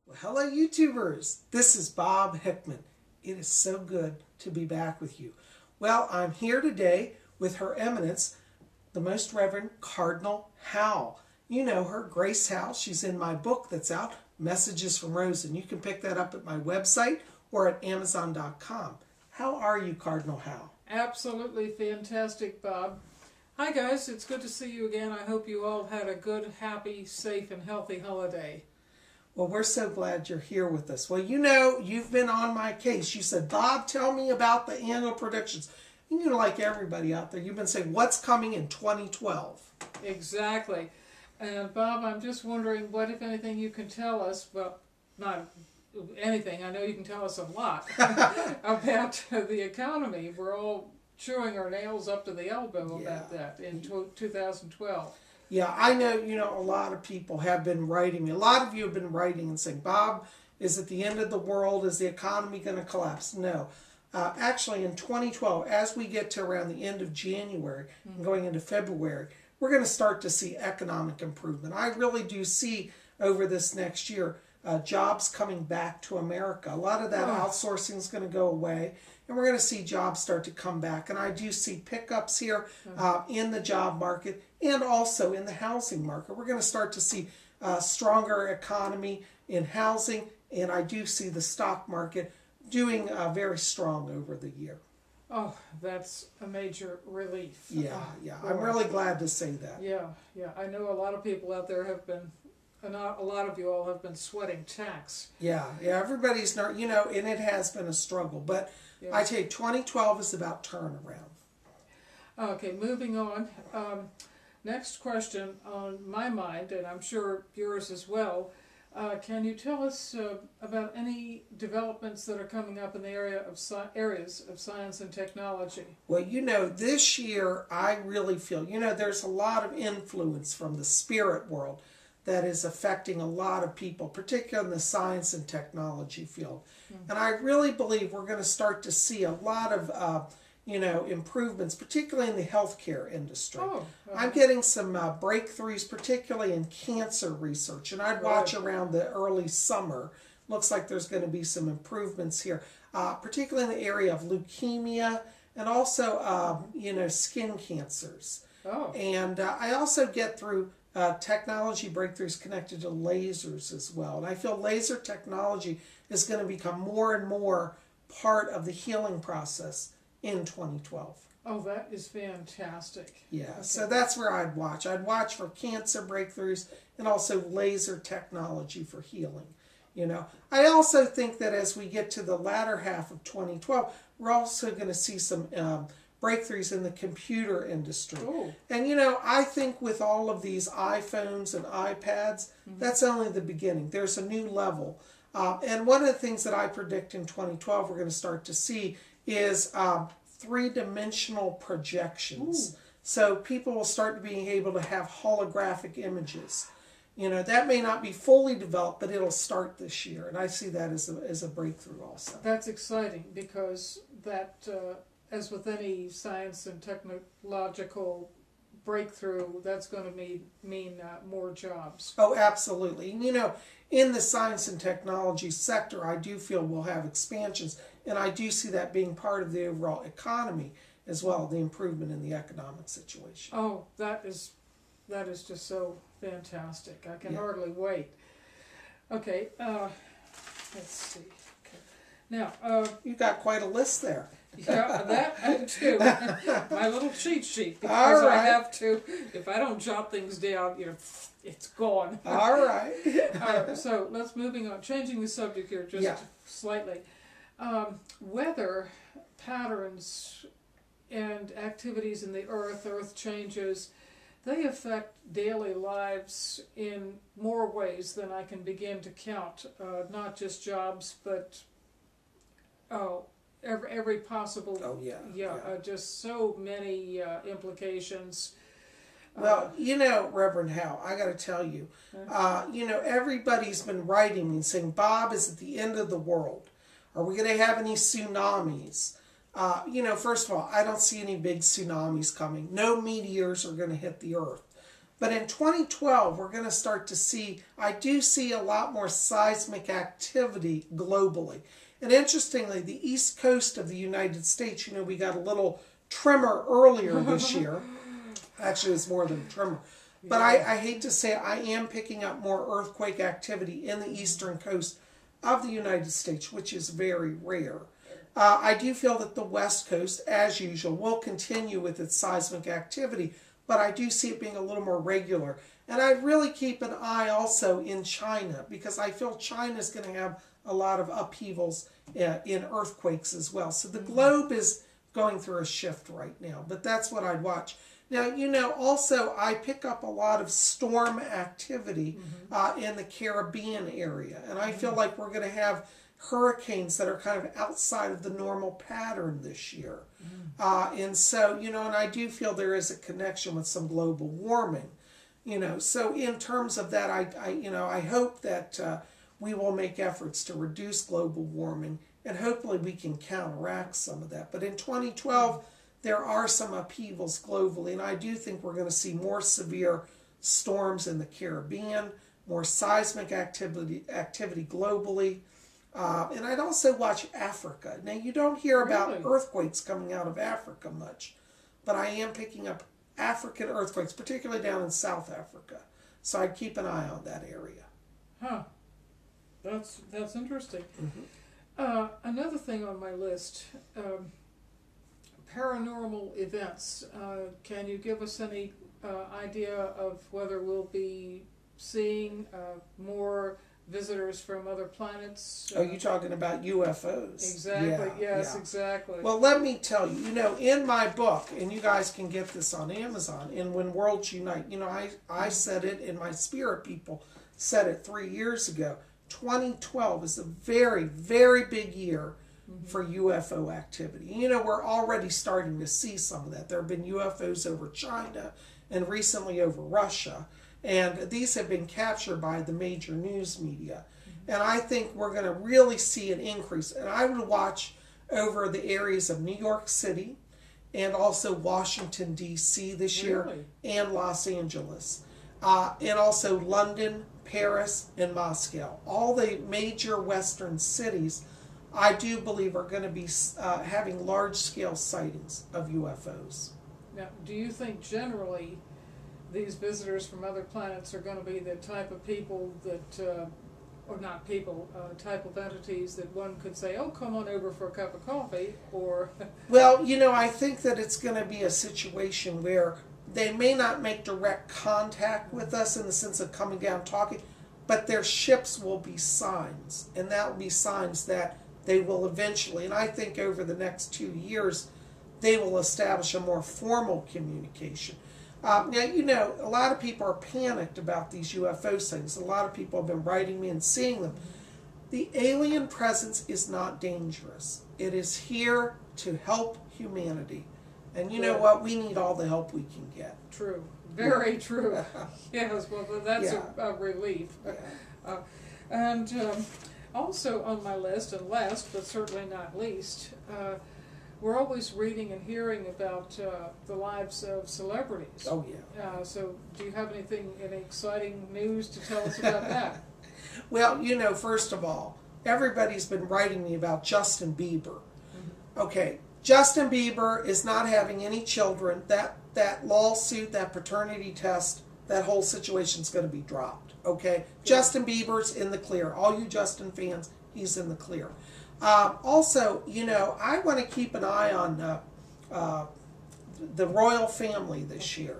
Well, hello, YouTubers. This is Bob Hickman. It is so good to be back with you. Well, I'm here today with Her Eminence, the Most Reverend Cardinal Howell. You know her, Grace Howell. She's in my book that's out, Messages from Rose, and you can pick that up at my website or at Amazon.com. How are you, Cardinal Howell? Absolutely fantastic, Bob. Hi, guys. It's good to see you again. I hope you all had a good, happy, safe, and healthy holiday. Well, we're so glad you're here with us. Well, you know, you've been on my case. You said, Bob, tell me about the annual predictions. You know, like everybody out there, you've been saying, what's coming in 2012? Exactly. And, Bob, I'm just wondering what, if anything, you can tell us, well, not anything, I know you can tell us a lot, about the economy. We're all chewing our nails up to the elbow about that in 2012. Yeah, I know, a lot of people have been writing me. A lot of you have been writing and saying, Bob, is it the end of the world? Is the economy going to collapse? No. Actually, in 2012, as we get to around the end of January and going into February, we're going to start to see economic improvement. I really do see over this next year jobs coming back to America. A lot of that outsourcing is going to go away, and we're going to see jobs start to come back. And I do see pickups here in the job market and also in the housing market. We're going to start to see a stronger economy in housing, and I do see the stock market doing very strong over the year. Oh, that's a major relief. Yeah. I'm really glad to say that. Yeah. I know a lot of people out there have been, a lot of you all have been sweating tax. Yeah, everybody's not, and it has been a struggle. But I tell you, 2012 is about turnaround. Okay, moving on. Next question on my mind, and I'm sure yours as well. Can you tell us about any developments that are coming up in the areas of science and technology? Well, this year I really feel, there's a lot of influence from the spirit world that is affecting a lot of people, particularly in the science and technology field. And I really believe we're going to start to see a lot of improvements, particularly in the healthcare industry. I'm getting some breakthroughs, particularly in cancer research, and I'd watch around the early summer. Looks like there's going to be some improvements here, particularly in the area of leukemia and also, skin cancers. And I also get through technology breakthroughs connected to lasers as well. And I feel laser technology is going to become more and more part of the healing process in 2012. Oh, that is fantastic. Yeah, okay. So that's where I'd watch. I'd watch for cancer breakthroughs and also laser technology for healing. I also think that as we get to the latter half of 2012, we're also going to see some breakthroughs in the computer industry. And I think with all of these iPhones and iPads, that's only the beginning. There's a new level. And one of the things that I predict in 2012 we're going to start to see is three-dimensional projections. So people will start being able to have holographic images. That may not be fully developed, but it'll start this year. And I see that as a breakthrough also. That's exciting because that, as with any science and technological breakthrough, that's going to mean more jobs. Oh, absolutely. And in the science and technology sector, I do feel we'll have expansions, and I do see that being part of the overall economy as well, the improvement in the economic situation. Oh, that is just so fantastic. I can hardly wait. Okay, let's see. Okay. Now, you got quite a list there. Yeah, that too. My little cheat sheet, because I have to. If I don't jot things down, it's gone. All right. So let's moving on. Changing the subject here just slightly. Weather patterns and activities in the earth changes, they affect daily lives in more ways than I can begin to count. Not just jobs, but every possible, just so many implications. Well, Reverend Howell, I got to tell you, everybody's been writing and saying, Bob, is it the end of the world? Are we going to have any tsunamis? First of all, I don't see any big tsunamis coming. No meteors are going to hit the earth. But in 2012, we're going to start to see, I do see a lot more seismic activity globally. And interestingly, the east coast of the United States, you know, we got a little tremor earlier this year. Actually, it's more than a tremor. But I hate to say it, I am picking up more earthquake activity in the eastern coast of the United States, which is very rare. I do feel that the west coast, as usual, will continue with its seismic activity, but I do see it being a little more regular. And I really keep an eye also in China, because I feel China's going to have a lot of upheavals in earthquakes as well. So the globe is going through a shift right now, but that's what I'd watch. Now, you know, also I pick up a lot of storm activity in the Caribbean area, and I feel like we're going to have hurricanes that are kind of outside of the normal pattern this year. And so, you know, and I do feel there is a connection with some global warming, you know. So in terms of that, I hope that we will make efforts to reduce global warming, and hopefully we can counteract some of that. But in 2012, there are some upheavals globally, and I do think we're going to see more severe storms in the Caribbean, more seismic activity globally. And I'd also watch Africa. Now, you don't hear about earthquakes coming out of Africa much, but I am picking up African earthquakes, particularly down in South Africa. So I'd keep an eye on that area. Huh. That's interesting. Another thing on my list, paranormal events. Can you give us any idea of whether we'll be seeing more visitors from other planets? Oh, you're talking about UFOs. Exactly, yes, exactly. Well, let me tell you, you know, in my book, and you guys can get this on Amazon, in When Worlds Unite, you know, I said it, and my spirit people said it 3 years ago. 2012 is a very, very big year for UFO activity. You know, we're already starting to see some of that. There have been UFOs over China and recently over Russia, and these have been captured by the major news media. And I think we're going to really see an increase. And I would watch over the areas of New York City and also Washington, D.C. this year, and Los Angeles, and also London, Paris, and Moscow. All the major Western cities, I do believe, are going to be having large-scale sightings of UFOs. Now, do you think generally these visitors from other planets are going to be the type of people that, or not people, type of entities that one could say, oh, come on over for a cup of coffee, or... Well, you know, I think that it's going to be a situation where they may not make direct contact with us in the sense of coming down talking, but their ships will be signs, and that will be signs that they will eventually, and I think over the next 2 years, they will establish a more formal communication. Now, you know, a lot of people are panicked about these UFO sightings. A lot of people have been writing me and seeing them. The alien presence is not dangerous. It is here to help humanity. And you know what? We need all the help we can get. True. Very true. Yes, well, that's a relief. And also on my list, and last but certainly not least, we're always reading and hearing about the lives of celebrities. Oh, yeah. So do you have any exciting news to tell us about that? Well, you know, first of all, everybody's been writing me about Justin Bieber. Okay, Justin Bieber is not having any children. That lawsuit, that paternity test, that whole situation's going to be dropped. Okay? Justin Bieber's in the clear. All you Justin fans, he's in the clear. Also, you know, I want to keep an eye on the royal family this year.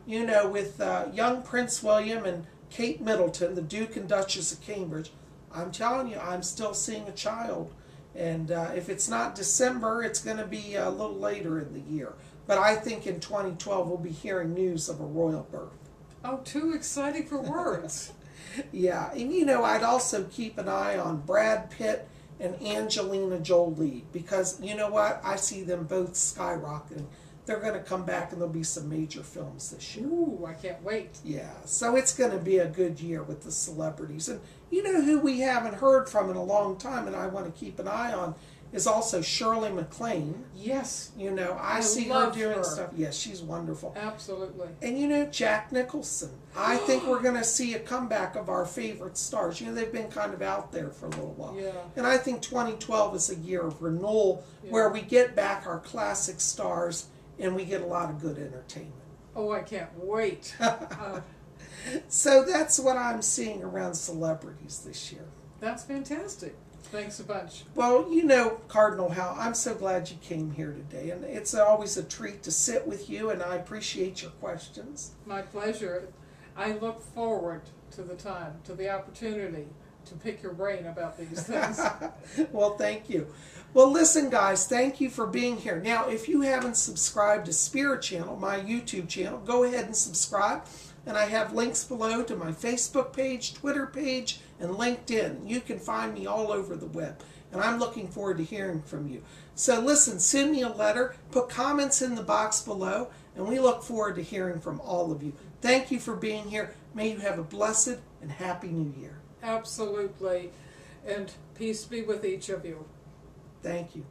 You know, with young Prince William and Kate Middleton, the Duke and Duchess of Cambridge. I'm telling you, I'm still seeing a child. And if it's not December, it's going to be a little later in the year. But I think in 2012 we'll be hearing news of a royal birth. Oh, too exciting for words. Yeah, and you know, I'd also keep an eye on Brad Pitt and Angelina Jolie, because you know what? I see them both skyrocketing. They're going to come back and there'll be some major films this year. Ooh, I can't wait. Yeah, so it's going to be a good year with the celebrities. And you know who we haven't heard from in a long time and I want to keep an eye on is also Shirley MacLaine. Yes. You know, I see her doing stuff. Yes, she's wonderful. Absolutely. And you know, Jack Nicholson. I think we're going to see a comeback of our favorite stars. You know, they've been kind of out there for a little while. Yeah. And I think 2012 is a year of renewal where we get back our classic stars and we get a lot of good entertainment. Oh, I can't wait. So that's what I'm seeing around celebrities this year. That's fantastic. Thanks a bunch. Well, you know, Cardinal Hal, I'm so glad you came here today. And it's always a treat to sit with you, and I appreciate your questions. My pleasure. I look forward to the time, to the opportunity to pick your brain about these things. Well, thank you. Well, listen, guys, thank you for being here. Now, if you haven't subscribed to Spiritchannel, my YouTube channel, go ahead and subscribe. And I have links below to my Facebook page, Twitter page, and LinkedIn. You can find me all over the web. And I'm looking forward to hearing from you. So listen, send me a letter, put comments in the box below, and we look forward to hearing from all of you. Thank you for being here. May you have a blessed and happy New Year. Absolutely. And peace be with each of you. Thank you.